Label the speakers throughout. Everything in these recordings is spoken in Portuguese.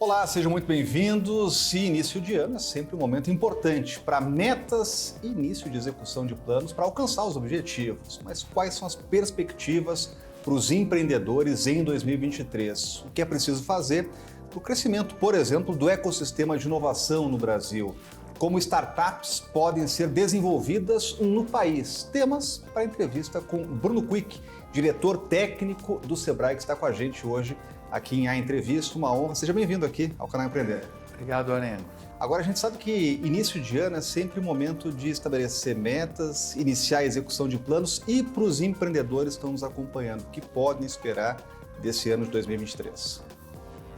Speaker 1: Olá, sejam muito bem-vindos. E início de ano é sempre um momento importante para metas e início de execução de planos para alcançar os objetivos. Mas quais são as perspectivas para os empreendedores em 2023? O que é preciso fazer para o crescimento, por exemplo, do ecossistema de inovação no Brasil? Como startups podem ser desenvolvidas no país? Temas para a entrevista com Bruno Quick, diretor técnico do Sebrae, que está com a gente hoje aqui em A Entrevista. Uma honra. Seja bem-vindo aqui ao canal Empreender.
Speaker 2: Obrigado, Arengo.
Speaker 1: Agora, a gente sabe que início de ano é sempre o momento de estabelecer metas, iniciar a execução de planos e para os empreendedores que estão nos acompanhando, o que podem esperar desse ano de 2023?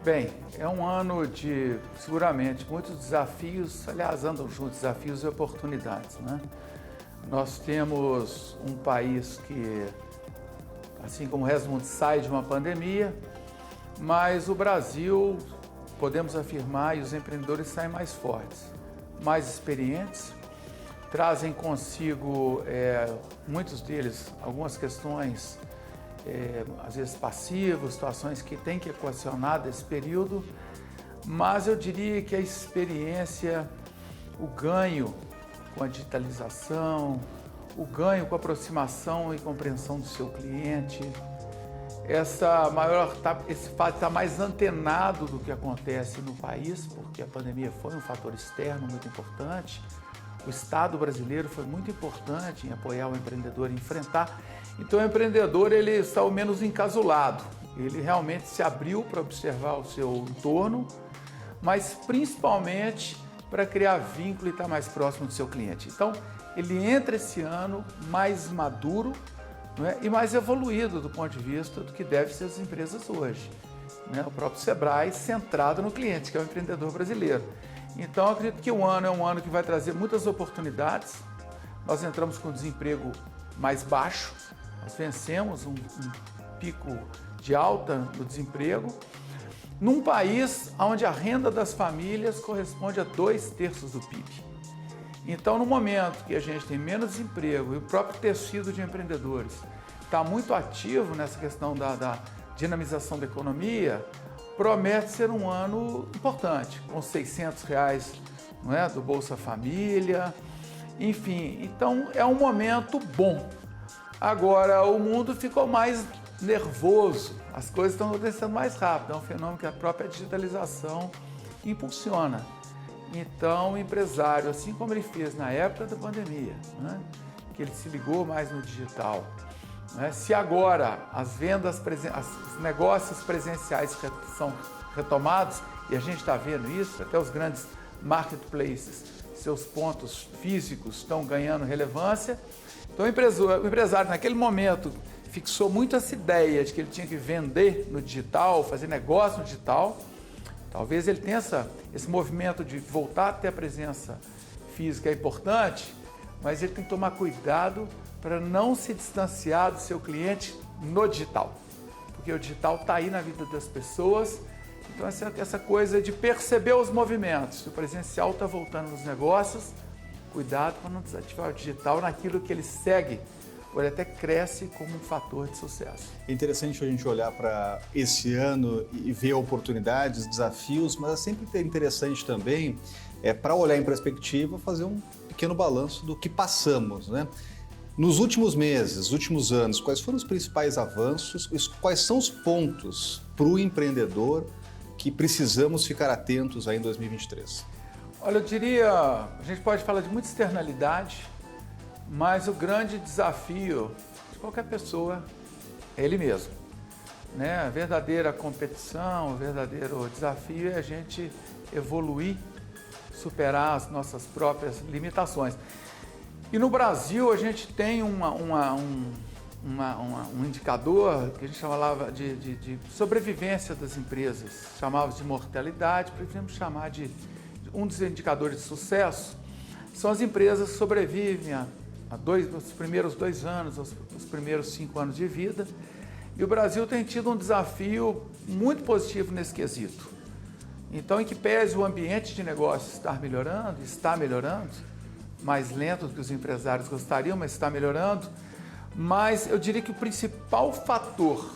Speaker 2: Bem, é um ano de, seguramente, muitos desafios, aliás, andam juntos desafios e oportunidades, né? Nós temos um país que, assim como o resto do mundo, sai de uma pandemia, mas o Brasil, podemos afirmar, e os empreendedores saem mais fortes, mais experientes, trazem consigo, muitos deles, algumas questões, às vezes passivas, situações que têm que equacionar desse período, mas eu diria que a experiência, o ganho com a digitalização, o ganho com a aproximação e compreensão do seu cliente, esse fato está mais antenado do que acontece no país, porque a pandemia foi um fator externo muito importante. O Estado brasileiro foi muito importante em apoiar o empreendedor, em enfrentar. Então o empreendedor ele está ao menos encasulado, ele realmente se abriu para observar o seu entorno, mas principalmente para criar vínculo e estar mais próximo do seu cliente. Então ele entra esse ano mais maduro, e mais evoluído do ponto de vista do que devem ser as empresas hoje. O próprio Sebrae centrado no cliente, que é o empreendedor brasileiro. Então, eu acredito que o ano é um ano que vai trazer muitas oportunidades. Nós entramos com desemprego mais baixo, nós vencemos um pico de alta do desemprego, num país onde a renda das famílias corresponde a 2/3 do PIB. Então, no momento que a gente tem menos emprego e o próprio tecido de empreendedores está muito ativo nessa questão da dinamização da economia, promete ser um ano importante, com R$600 do Bolsa Família, enfim. Então, é um momento bom. Agora, o mundo ficou mais nervoso, as coisas estão acontecendo mais rápido, é um fenômeno que a própria digitalização impulsiona. Então, o empresário, assim como ele fez na época da pandemia, que ele se ligou mais no digital, se agora as vendas, os negócios presenciais são retomados, e a gente está vendo isso, até os grandes marketplaces, seus pontos físicos estão ganhando relevância. Então, o empresário, naquele momento, fixou muito essa ideia de que ele tinha que vender no digital, fazer negócio no digital. Talvez ele tenha esse movimento de voltar a ter a presença física é importante, mas ele tem que tomar cuidado para não se distanciar do seu cliente no digital, porque o digital está aí na vida das pessoas. Então essa coisa de perceber os movimentos, se o presencial está voltando nos negócios, cuidado para não desativar o digital naquilo que ele segue, ou ele até cresce como um fator de sucesso.
Speaker 1: É interessante a gente olhar para esse ano e ver oportunidades, desafios, mas é sempre interessante também, para olhar em perspectiva, fazer um pequeno balanço do que passamos, Nos últimos meses, últimos anos, quais foram os principais avanços, quais são os pontos para o empreendedor que precisamos ficar atentos aí em 2023?
Speaker 2: Olha, eu diria, a gente pode falar de muita externalidade, mas o grande desafio de qualquer pessoa é ele mesmo. A verdadeira competição, o verdadeiro desafio é a gente evoluir, superar as nossas próprias limitações. E no Brasil a gente tem um indicador que a gente chamava de sobrevivência das empresas, chamava de mortalidade, preferimos chamar de um dos indicadores de sucesso, são as empresas que sobrevivem os primeiros 2 anos, os primeiros 5 anos de vida. E o Brasil tem tido um desafio muito positivo nesse quesito. Então, em que pese o ambiente de negócio está melhorando, mais lento do que os empresários gostariam, mas está melhorando. Mas eu diria que o principal fator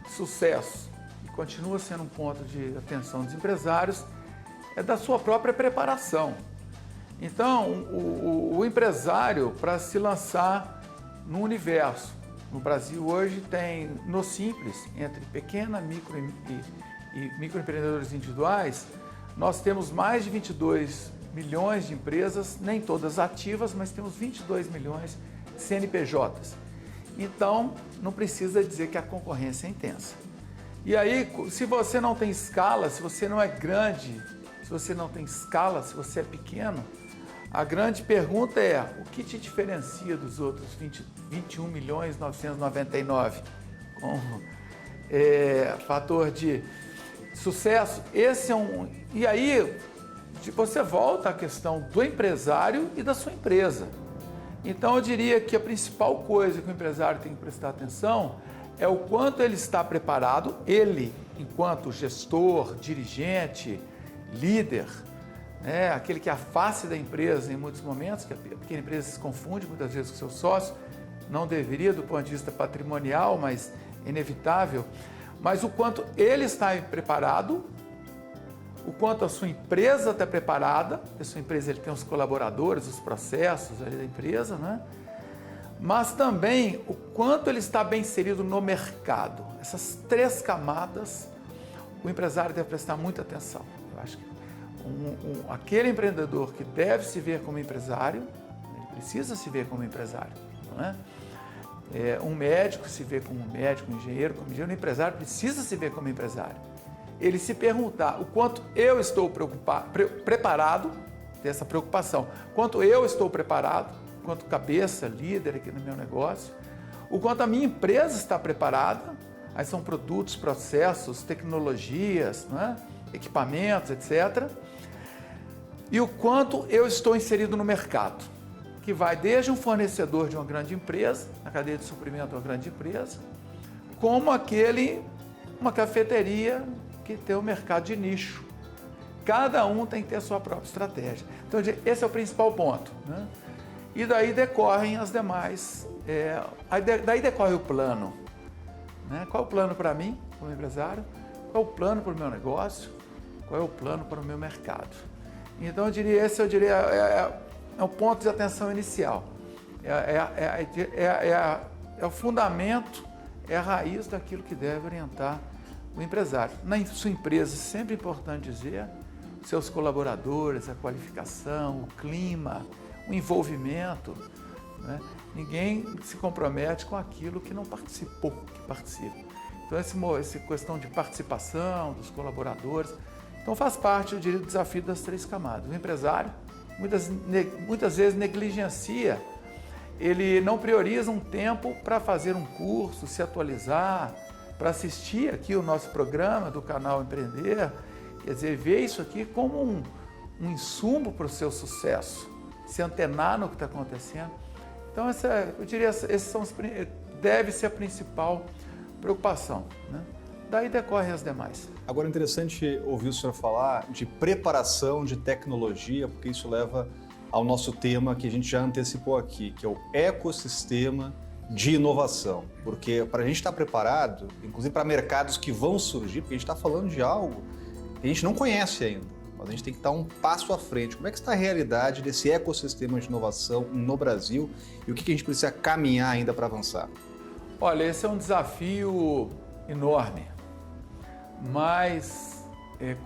Speaker 2: de sucesso e continua sendo um ponto de atenção dos empresários, é da sua própria preparação. Então, o empresário, para se lançar no universo, no Brasil hoje tem, no Simples, entre pequena, micro e microempreendedores individuais, nós temos mais de 22 milhões de empresas, nem todas ativas, mas temos 22 milhões de CNPJs. Então, não precisa dizer que a concorrência é intensa. E aí, se você não tem escala, se você não é grande, se você não tem escala, se você é pequeno, a grande pergunta é, o que te diferencia dos outros 21.999 como fator de sucesso? Esse é um... E aí, você volta à questão do empresário e da sua empresa. Então, eu diria que a principal coisa que o empresário tem que prestar atenção é o quanto ele está preparado, ele, enquanto gestor, dirigente, líder, aquele que é a face da empresa em muitos momentos, que a pequena empresa se confunde muitas vezes com seu sócio, não deveria do ponto de vista patrimonial, mas inevitável, mas o quanto ele está preparado, o quanto a sua empresa está preparada, a sua empresa ele tem os colaboradores, os processos ali da empresa, né? Mas também o quanto ele está bem inserido no mercado. Essas três camadas, o empresário deve prestar muita atenção. Eu acho que aquele empreendedor que deve se ver como empresário, ele precisa se ver como empresário, não é? Um médico se vê como médico, um engenheiro como engenheiro, um empresário precisa se ver como empresário. Ele se perguntar o quanto eu estou preparado, ter essa preocupação, quanto eu estou preparado, quanto cabeça, líder aqui no meu negócio, o quanto a minha empresa está preparada, aí são produtos, processos, tecnologias, né? Equipamentos, etc. E o quanto eu estou inserido no mercado, que vai desde um fornecedor de uma grande empresa, na cadeia de suprimento de uma grande empresa, como uma cafeteria que tem um mercado de nicho. Cada um tem que ter a sua própria estratégia. Então, esse é o principal ponto, né? E daí decorrem as demais, daí decorre o plano, né? Qual é o plano para mim, como empresário? Qual é o plano para o meu negócio? Qual é o plano para o meu mercado? Então, esse é o ponto de atenção inicial. É o fundamento, é a raiz daquilo que deve orientar o empresário. Na sua empresa, sempre é importante dizer, seus colaboradores, a qualificação, o clima, o envolvimento, né? Ninguém se compromete com aquilo que não participou, que participa. Então, essa questão de participação dos colaboradores, então faz parte, eu diria, do desafio das três camadas. O empresário, muitas vezes, negligencia, ele não prioriza um tempo para fazer um curso, se atualizar, para assistir aqui o nosso programa do canal Empreender, quer dizer, ver isso aqui como um insumo para o seu sucesso, se antenar no que está acontecendo. Então, eu diria, deve ser a principal preocupação, né? Daí decorrem as demais.
Speaker 1: Agora é interessante ouvir o senhor falar de preparação de tecnologia, porque isso leva ao nosso tema que a gente já antecipou aqui, que é o ecossistema de inovação. Porque para a gente estar preparado, inclusive para mercados que vão surgir, porque a gente está falando de algo que a gente não conhece ainda, mas a gente tem que estar um passo à frente. Como é que está a realidade desse ecossistema de inovação no Brasil e o que a gente precisa caminhar ainda para avançar?
Speaker 2: Olha, esse é um desafio enorme, mas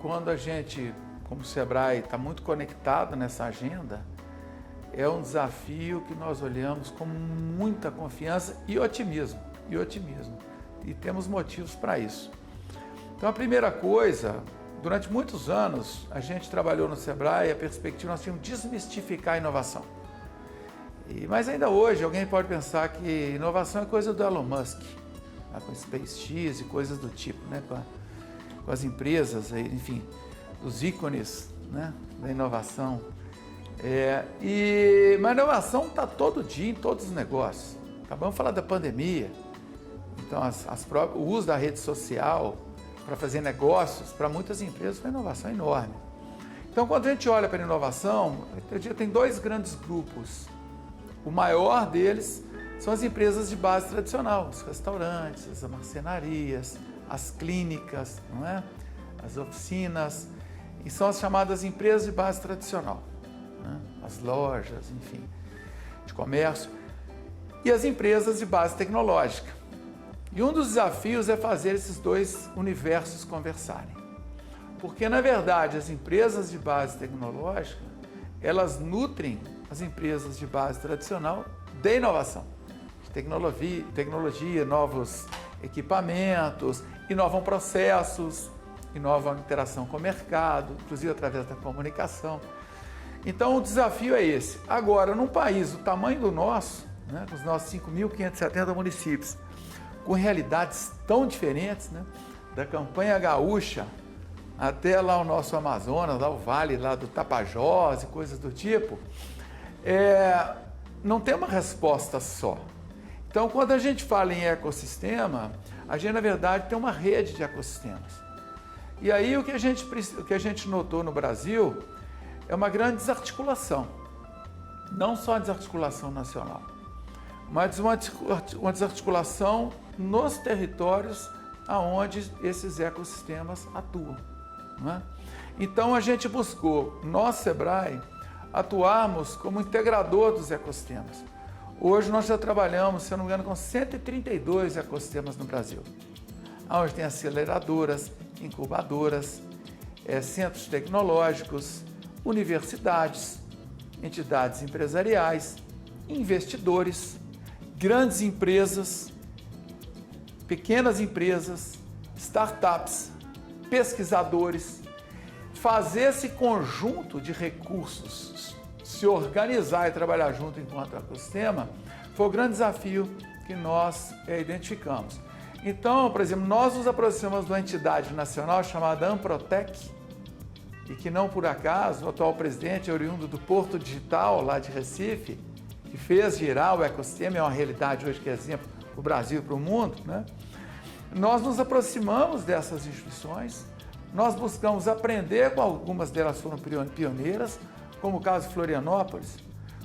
Speaker 2: quando a gente, como o Sebrae, está muito conectado nessa agenda, é um desafio que nós olhamos com muita confiança e otimismo, e temos motivos para isso. Então, a primeira coisa, durante muitos anos, a gente trabalhou no Sebrae, a perspectiva, nós tínhamos de desmistificar a inovação. Mas ainda hoje, alguém pode pensar que inovação é coisa do Elon Musk, com SpaceX e coisas do tipo, né? Com as empresas, enfim, os ícones, né, da inovação. Mas a inovação está todo dia em todos os negócios. Acabamos de falar da pandemia, então o uso da rede social para fazer negócios, para muitas empresas, foi uma inovação enorme. Então, quando a gente olha para a inovação, eu diria, tem dois grandes grupos. O maior deles são as empresas de base tradicional, os restaurantes, as marcenarias, as clínicas, não é? As oficinas, e são as chamadas empresas de base tradicional, né? As lojas, enfim, de comércio, e as empresas de base tecnológica. E um dos desafios é fazer esses dois universos conversarem. Porque, na verdade, as empresas de base tecnológica, elas nutrem as empresas de base tradicional de inovação, de tecnologia, novos equipamentos, inovam processos, inovam interação com o mercado, inclusive através da comunicação. Então, o desafio é esse. Agora, num país do tamanho do nosso, né, com os nossos 5.570 municípios, com realidades tão diferentes, né, da campanha gaúcha até lá o nosso Amazonas, lá o vale lá do Tapajós e coisas do tipo, não tem uma resposta só. Então, quando a gente fala em ecossistema, a gente, na verdade, tem uma rede de ecossistemas. E aí o que a gente notou no Brasil é uma grande desarticulação, não só a desarticulação nacional, mas uma desarticulação nos territórios aonde esses ecossistemas atuam, não é? Então a gente buscou, nós, Sebrae, atuarmos como integrador dos ecossistemas. Hoje nós já trabalhamos, se eu não me engano, com 132 ecossistemas no Brasil, onde tem aceleradoras, incubadoras, centros tecnológicos, universidades, entidades empresariais, investidores, grandes empresas, pequenas empresas, startups, pesquisadores. Fazer esse conjunto de recursos, se organizar e trabalhar junto enquanto ecossistema, foi o grande desafio que nós identificamos. Então, por exemplo, nós nos aproximamos de uma entidade nacional chamada Amprotec, e que não por acaso o atual presidente é oriundo do Porto Digital, lá de Recife, que fez girar o ecossistema, é uma realidade hoje que é exemplo para o Brasil e para o mundo, né? Nós nos aproximamos dessas instituições, nós buscamos aprender com algumas delas, foram pioneiras, como o caso de Florianópolis.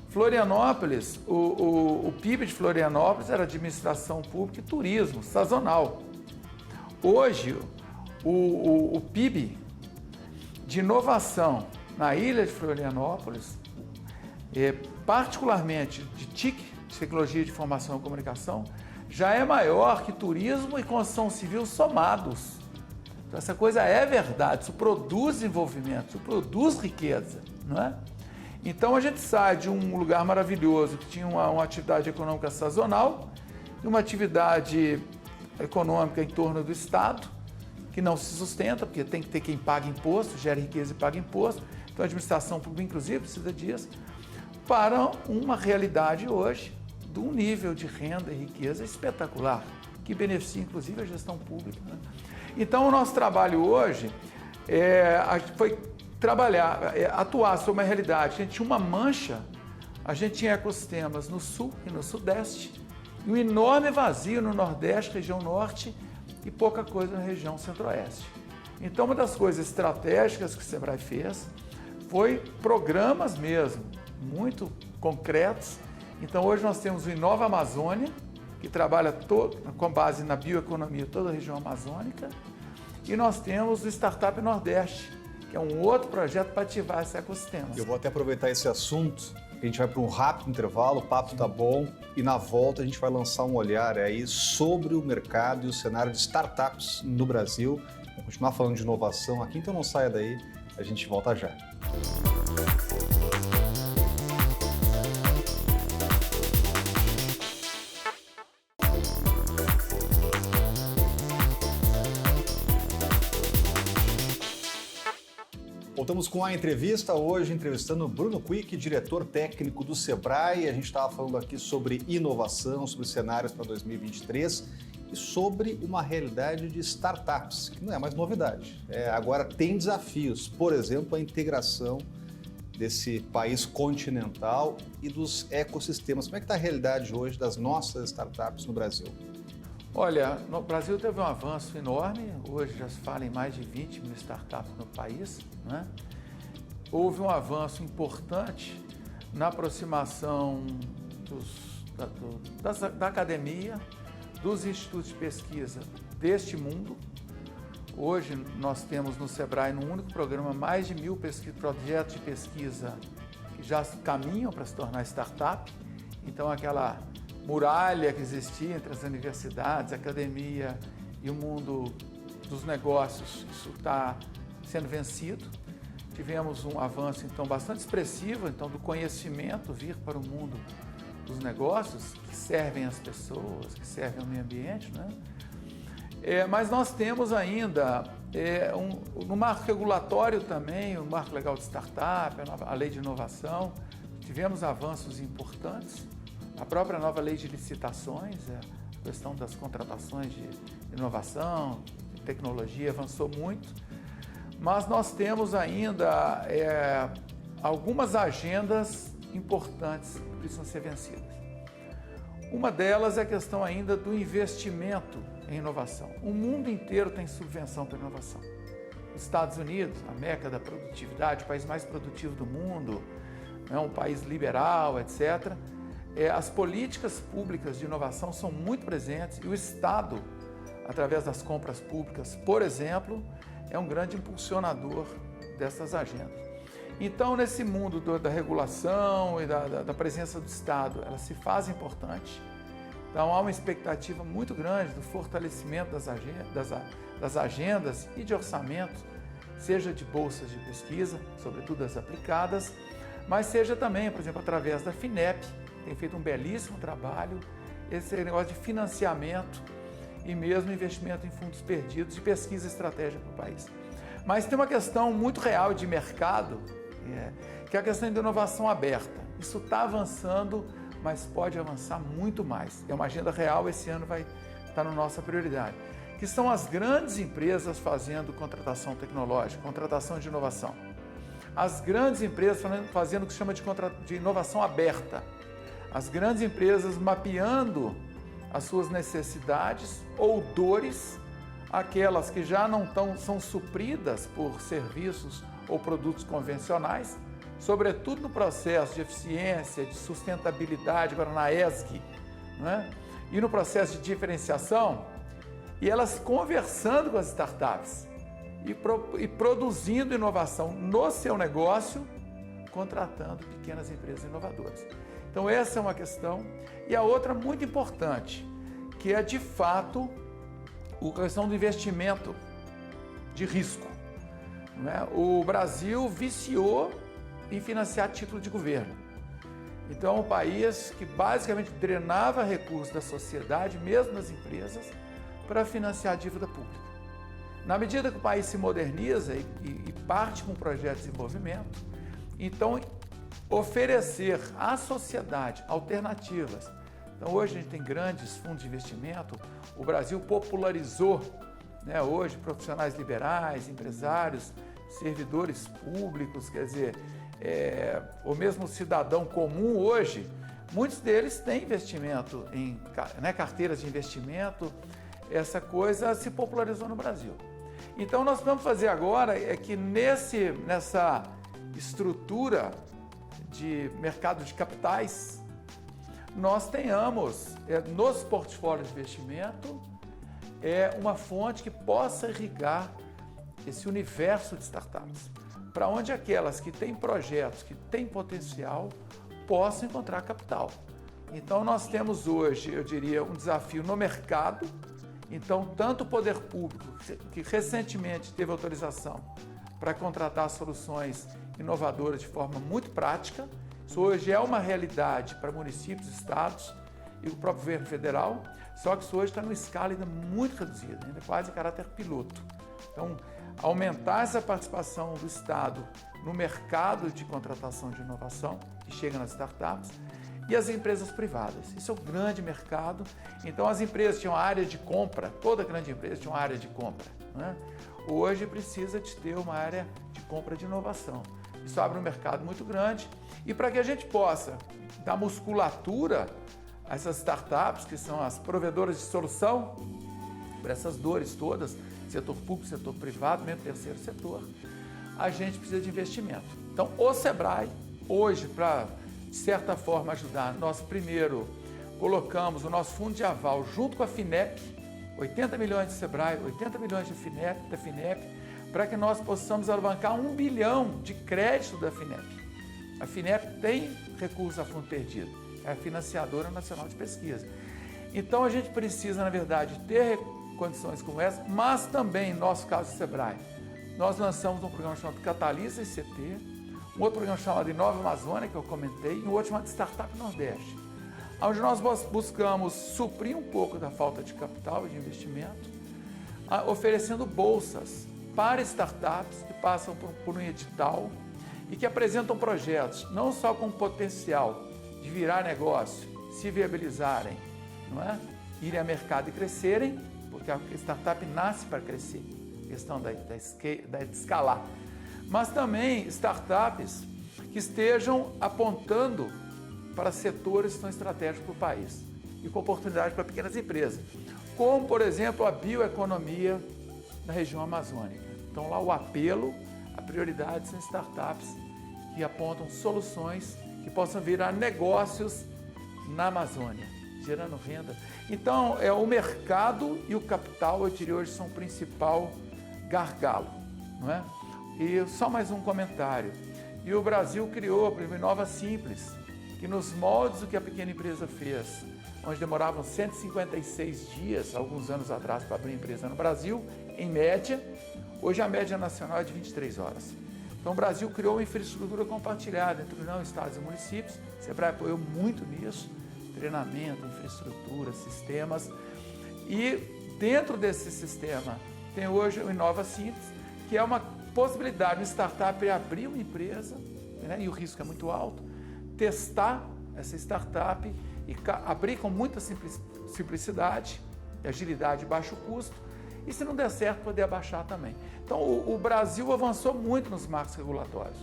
Speaker 2: Florianópolis, o PIB de Florianópolis era administração pública e turismo, sazonal. Hoje, o PIB de inovação na ilha de Florianópolis, particularmente de TIC, de Tecnologia de Informação e Comunicação, já é maior que turismo e construção civil somados. Então, essa coisa é verdade, isso produz desenvolvimento, isso produz riqueza, não é? Então, a gente sai de um lugar maravilhoso que tinha uma atividade econômica sazonal e uma atividade econômica em torno do Estado, que não se sustenta, porque tem que ter quem paga imposto, gera riqueza e paga imposto. Então, a administração pública, inclusive, precisa disso, para uma realidade hoje de um nível de renda e riqueza espetacular, que beneficia, inclusive, a gestão pública, né? Então, o nosso trabalho hoje foi atuar sobre uma realidade. A gente tinha uma mancha, a gente tinha ecossistemas no sul e no sudeste, e um enorme vazio no nordeste, região norte, e pouca coisa na região centro-oeste. Então, uma das coisas estratégicas que o Sebrae fez foi programas mesmo, muito concretos. Então, hoje nós temos o Inova Amazônia, que trabalha com base na bioeconomia toda a região amazônica, e nós temos o Startup Nordeste, que é um outro projeto para ativar esse ecossistema.
Speaker 1: Eu vou até aproveitar esse assunto, a gente vai para um rápido intervalo, o papo está bom, e na volta a gente vai lançar um olhar aí sobre o mercado e o cenário de startups no Brasil. Vamos continuar falando de inovação aqui, então não saia daí, a gente volta já. Voltamos com a entrevista, hoje entrevistando Bruno Quick, diretor técnico do Sebrae. A gente estava falando aqui sobre inovação, sobre cenários para 2023 e sobre uma realidade de startups, que não é mais novidade. Agora tem desafios, por exemplo, a integração desse país continental e dos ecossistemas. Como é que está a realidade hoje das nossas startups no Brasil?
Speaker 2: Olha, no Brasil teve um avanço enorme, hoje já se fala em mais de 20 mil startups no país, né? Houve um avanço importante na aproximação da academia, dos institutos de pesquisa deste mundo, Hoje nós temos no Sebrae, num único programa, mais de 1.000 projetos de pesquisa que já caminham para se tornar startup. Então aquela muralha que existia entre as universidades, a academia e o mundo dos negócios, isso está sendo vencido. Tivemos um avanço então bastante expressivo então do conhecimento vir para o mundo dos negócios que servem as pessoas, que servem ao meio ambiente, né? Mas nós temos ainda no marco regulatório também, o marco legal de startup, a lei de inovação, tivemos avanços importantes. A própria nova lei de licitações, a questão das contratações de inovação, de tecnologia avançou muito, mas nós temos ainda algumas agendas importantes que precisam ser vencidas. Uma delas é a questão ainda do investimento em inovação. O mundo inteiro tem subvenção para inovação. Os Estados Unidos, a meca da produtividade, o país mais produtivo do mundo, um país liberal, etc. As políticas públicas de inovação são muito presentes e o Estado, através das compras públicas, por exemplo, é um grande impulsionador dessas agendas. Então, nesse mundo da regulação e da presença do Estado, ela se faz importante. Então, há uma expectativa muito grande do fortalecimento das agendas e de orçamentos, seja de bolsas de pesquisa, sobretudo as aplicadas, mas seja também, por exemplo, através da FINEP, tem feito um belíssimo trabalho, esse negócio de financiamento e mesmo investimento em fundos perdidos de pesquisa estratégica para o país. Mas tem uma questão muito real de mercado, que é a questão da inovação aberta. Isso está avançando, mas pode avançar muito mais. É uma agenda real, esse ano vai estar na nossa prioridade, que são as grandes empresas fazendo contratação tecnológica, contratação de inovação. As grandes empresas fazendo o que se chama de inovação aberta. As grandes empresas mapeando as suas necessidades ou dores, aquelas que já não são supridas por serviços ou produtos convencionais, sobretudo no processo de eficiência, de sustentabilidade, agora na ESG, né? E no processo de diferenciação, e elas conversando com as startups e produzindo inovação no seu negócio, contratando pequenas empresas inovadoras. Então essa é uma questão. E a outra muito importante, que é de fato a questão do investimento de risco. O Brasil viciou em financiar título de governo. Então, é um país que basicamente drenava recursos da sociedade, mesmo das empresas, para financiar a dívida pública. Na medida que o país se moderniza e parte com um projeto de desenvolvimento, então oferecer à sociedade alternativas. Então, hoje a gente tem grandes fundos de investimento, o Brasil popularizou, hoje, profissionais liberais, empresários, servidores públicos, quer dizer, o mesmo cidadão comum hoje, muitos deles têm investimento em carteiras de investimento, essa coisa se popularizou no Brasil. Então, nós vamos fazer agora é que nessa estrutura de mercado de capitais, nós tenhamos nos portfólios de investimento uma fonte que possa irrigar esse universo de startups, para onde aquelas que têm projetos, que têm potencial, possam encontrar capital. Então, nós temos hoje, eu diria, um desafio no mercado. Então, tanto o poder público, que recentemente teve autorização para contratar soluções inovadoras de forma muito prática, isso hoje é uma realidade para municípios, estados e o próprio governo federal, só que isso hoje está numa escala ainda muito reduzida, ainda quase em caráter piloto. Então, aumentar essa participação do Estado no mercado de contratação de inovação, que chega nas startups, e as empresas privadas. Isso é um grande mercado. Então, as empresas tinham área de compra, toda grande empresa tinha uma área de compra, né? Hoje precisa de ter uma área de compra de inovação. Isso abre um mercado muito grande. E para que a gente possa dar musculatura a essas startups, que são as provedoras de solução, para essas dores todas, setor público, setor privado, mesmo terceiro setor, a gente precisa de investimento. Então, o Sebrae, hoje, para, de certa forma, ajudar, nós primeiro colocamos o nosso fundo de aval junto com a FINEP, 80 milhões de Sebrae, 80 milhões da FINEP, para que nós possamos alavancar 1 bilhão de crédito da FINEP. A FINEP tem recurso a fundo perdido, é a financiadora nacional de pesquisa. Então a gente precisa, na verdade, ter condições como essa, mas também, no nosso caso do Sebrae, nós lançamos um programa chamado Catalisa ICT, um outro programa chamado Inova Amazônia, que eu comentei, e um outro chamado Startup Nordeste, onde nós buscamos suprir um pouco da falta de capital e de investimento, oferecendo bolsas para startups que passam por um edital e que apresentam projetos não só com potencial de virar negócio, se viabilizarem, não é? Irem ao mercado e crescerem, porque a startup nasce para crescer, questão da escalar, mas também startups que estejam apontando para setores que são estratégicos para o país e com oportunidade para pequenas empresas, como, por exemplo, a bioeconomia na região amazônica. Então, lá o apelo, a prioridade são startups que apontam soluções que possam virar negócios na Amazônia, gerando renda. Então, o mercado e o capital, eu diria hoje, são o principal gargalo, não é? E só mais um comentário. E o Brasil criou a primeira Inova Simples, que nos moldes do que a pequena empresa fez, onde demoravam 156 dias, alguns anos atrás, para abrir empresa no Brasil, em média, hoje a média nacional é de 23 horas. Então o Brasil criou uma infraestrutura compartilhada entre União, Estados e municípios, o Sebrae apoiou muito nisso, treinamento, infraestrutura, sistemas, e dentro desse sistema tem hoje o Inova Simples, que é uma possibilidade de startup abrir uma empresa, né, e o risco é muito alto, testar essa startup e abrir com muita simplicidade, agilidade e baixo custo, e se não der certo, poder abaixar também. Então, o Brasil avançou muito nos marcos regulatórios.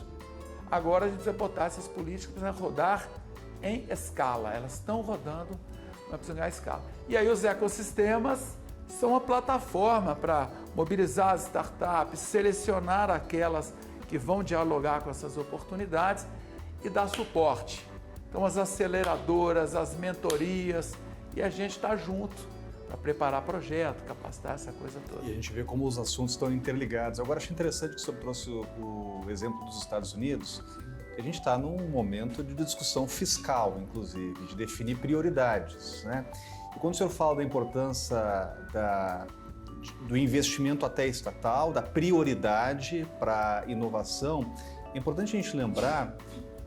Speaker 2: Agora a gente precisa botar essas políticas para rodar em escala. Elas estão rodando, mas precisam ganhar escala. E aí os ecossistemas são uma plataforma para mobilizar as startups, selecionar aquelas que vão dialogar com essas oportunidades e dar suporte. Então, as aceleradoras, as mentorias, e a gente está junto para preparar projeto, capacitar essa coisa toda.
Speaker 1: E a gente vê como os assuntos estão interligados. Agora, achei interessante que você trouxe o exemplo dos Estados Unidos, que a gente está num momento de discussão fiscal, inclusive, de definir prioridades, né? E quando o senhor fala da importância do investimento até estatal, da prioridade para a inovação, é importante a gente lembrar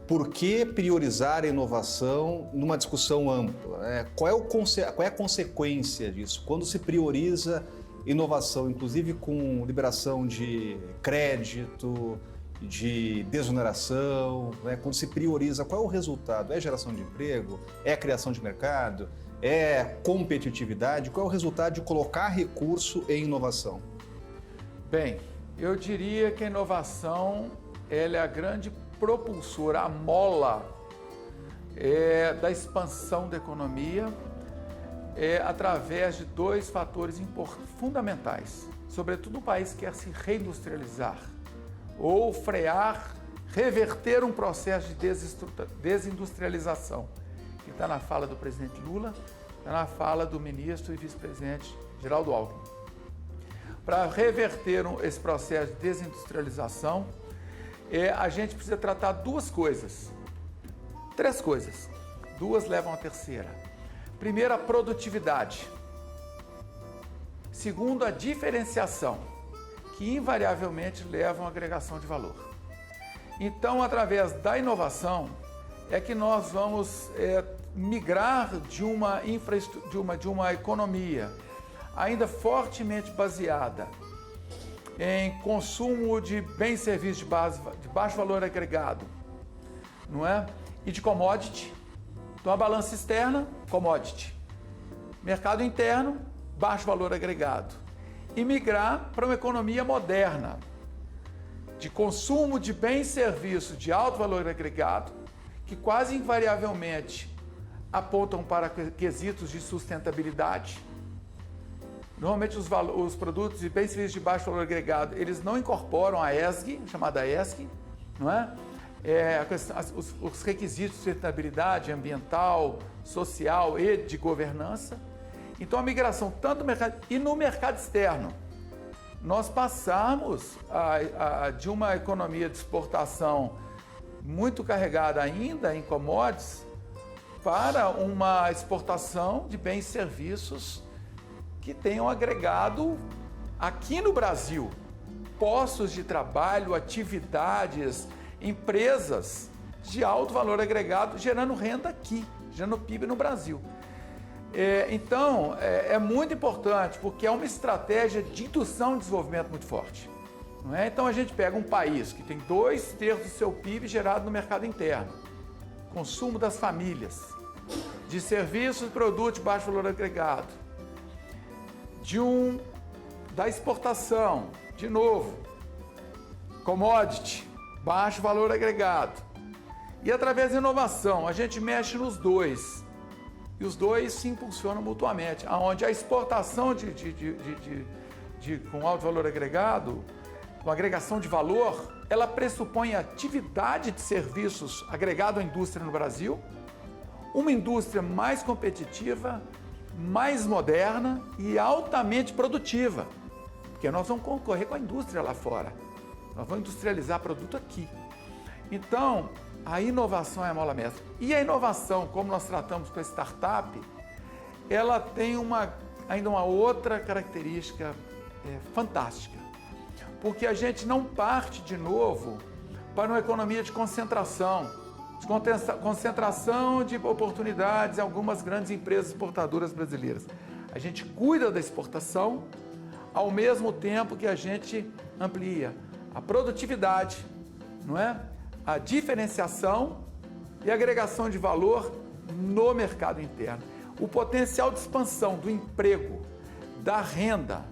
Speaker 1: por que priorizar a inovação numa discussão ampla, né? Qual é a consequência disso? Quando se prioriza inovação, inclusive com liberação de crédito, de desoneração, né? Quando se prioriza, qual é o resultado? É geração de emprego? É criação de mercado? É competitividade? Qual é o resultado de colocar recurso em inovação?
Speaker 2: Bem, eu diria que a inovação ela é a grande propulsora, a mola da expansão da economia através de dois fatores fundamentais. Sobretudo o país quer se reindustrializar ou frear, reverter um processo de desindustrialização, que está na fala do presidente Lula, está na fala do ministro e vice-presidente Geraldo Alckmin. Para reverter esse processo de desindustrialização, a gente precisa tratar três coisas. Duas levam à terceira. Primeiro, a produtividade. Segundo, a diferenciação, que invariavelmente leva a uma agregação de valor. Então, através da inovação, é que nós vamos migrar de uma economia ainda fortemente baseada em consumo de bens e serviços de baixo valor agregado, não é? E de commodity. Então, a balança externa, commodity. Mercado interno, baixo valor agregado. E migrar para uma economia moderna, de consumo de bens e serviços de alto valor agregado, que quase invariavelmente apontam para quesitos de sustentabilidade. Normalmente os produtos e bens e serviços de baixo valor agregado, eles não incorporam a ESG, chamada ESG, não é? Os requisitos de sustentabilidade ambiental, social e de governança. Então a migração tanto no mercado e no mercado externo. Nós passamos de uma economia de exportação muito carregada ainda em commodities para uma exportação de bens e serviços que tenham agregado aqui no Brasil postos de trabalho, atividades, empresas de alto valor agregado, gerando renda aqui, gerando PIB no Brasil. Então, é muito importante, porque é uma estratégia de indução de desenvolvimento muito forte. Não é? Então, a gente pega um país que tem 2/3 do seu PIB gerado no mercado interno, consumo das famílias, de serviços e produtos de baixo valor agregado, da exportação, de novo, commodity, baixo valor agregado. E através da inovação, a gente mexe nos dois. E os dois se impulsionam mutuamente, onde a exportação com alto valor agregado, com agregação de valor, ela pressupõe atividade de serviços agregado à indústria no Brasil, uma indústria mais competitiva, mais moderna e altamente produtiva, porque nós vamos concorrer com a indústria lá fora, nós vamos industrializar produto aqui. Então, a inovação é a mola mestra. E a inovação, como nós tratamos com a startup, ela tem ainda uma outra característica fantástica, porque a gente não parte de novo para uma economia de concentração de oportunidades em algumas grandes empresas exportadoras brasileiras. A gente cuida da exportação, ao mesmo tempo que a gente amplia a produtividade, não é? A diferenciação e agregação de valor no mercado interno. O potencial de expansão do emprego, da renda,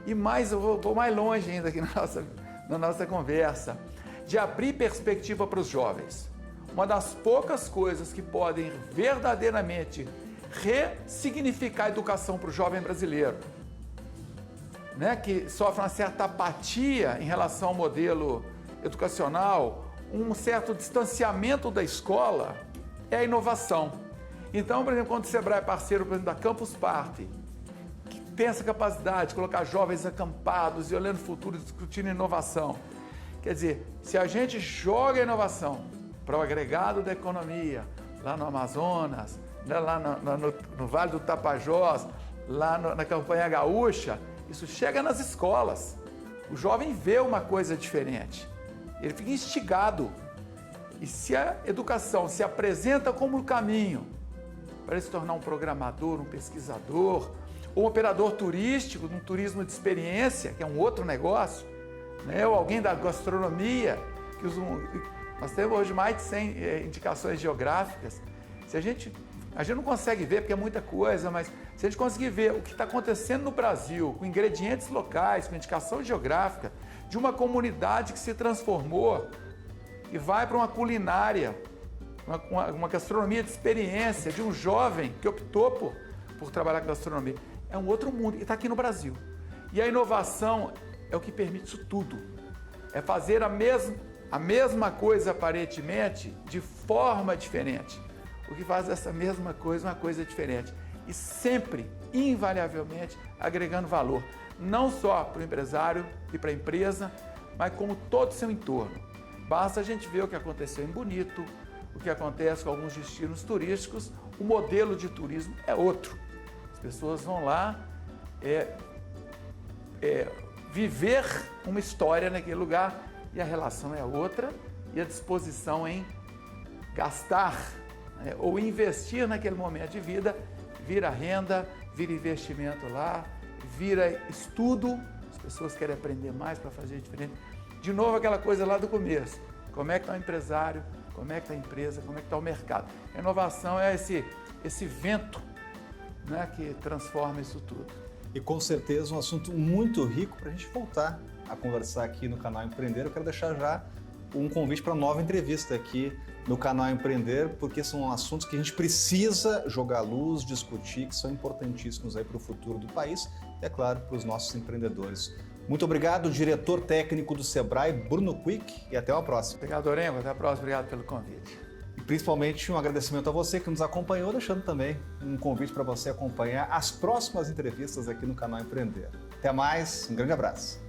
Speaker 2: e mais, eu vou mais longe ainda aqui na nossa conversa, de abrir perspectiva para os jovens. Uma das poucas coisas que podem verdadeiramente ressignificar a educação para o jovem brasileiro, né, que sofre uma certa apatia em relação ao modelo educacional, um certo distanciamento da escola, é a inovação. Então, por exemplo, quando o Sebrae é parceiro, por exemplo, da Campus Party, que tem essa capacidade de colocar jovens acampados e olhando o futuro, discutindo inovação. Quer dizer, se a gente joga a inovação para o agregado da economia, lá no Amazonas, né, lá no Vale do Tapajós, lá na Campanha Gaúcha, isso chega nas escolas. O jovem vê uma coisa diferente. Ele fica instigado. E se a educação se apresenta como um caminho para ele se tornar um programador, um pesquisador, ou um operador turístico, um turismo de experiência, que é um outro negócio, né? Ou alguém da gastronomia, nós temos hoje mais de 100 indicações geográficas. Se a gente não consegue ver, porque é muita coisa, mas se a gente conseguir ver o que está acontecendo no Brasil, com ingredientes locais, com indicação geográfica, de uma comunidade que se transformou e vai para uma culinária, uma gastronomia de experiência, de um jovem que optou por trabalhar com gastronomia. É um outro mundo e está aqui no Brasil. E a inovação é o que permite isso tudo. É fazer a mesma coisa aparentemente de forma diferente. O que faz essa mesma coisa uma coisa diferente. E sempre, invariavelmente, agregando valor. Não só para o empresário e para a empresa, mas como todo o seu entorno. Basta a gente ver o que aconteceu em Bonito, o que acontece com alguns destinos turísticos, o modelo de turismo é outro. As pessoas vão lá viver uma história naquele lugar e a relação é outra e a disposição em gastar, né, ou investir naquele momento de vida vira renda, vira investimento lá, vira estudo, as pessoas querem aprender mais para fazer diferente. De novo aquela coisa lá do começo, como é que está o empresário, como é que está a empresa, como é que está o mercado. A inovação é esse vento, né, que transforma isso tudo.
Speaker 1: E com certeza um assunto muito rico para a gente voltar a conversar aqui no canal Empreender. Eu quero deixar já um convite para nova entrevista aqui no canal Empreender, porque são assuntos que a gente precisa jogar luz, discutir, que são importantíssimos aí para o futuro do país e, é claro, para os nossos empreendedores. Muito obrigado, diretor técnico do Sebrae, Bruno Quick, e até a próxima.
Speaker 2: Obrigado, Orengo. Até a próxima. Obrigado pelo convite.
Speaker 1: E principalmente um agradecimento a você que nos acompanhou, deixando também um convite para você acompanhar as próximas entrevistas aqui no canal Empreender. Até mais, um grande abraço.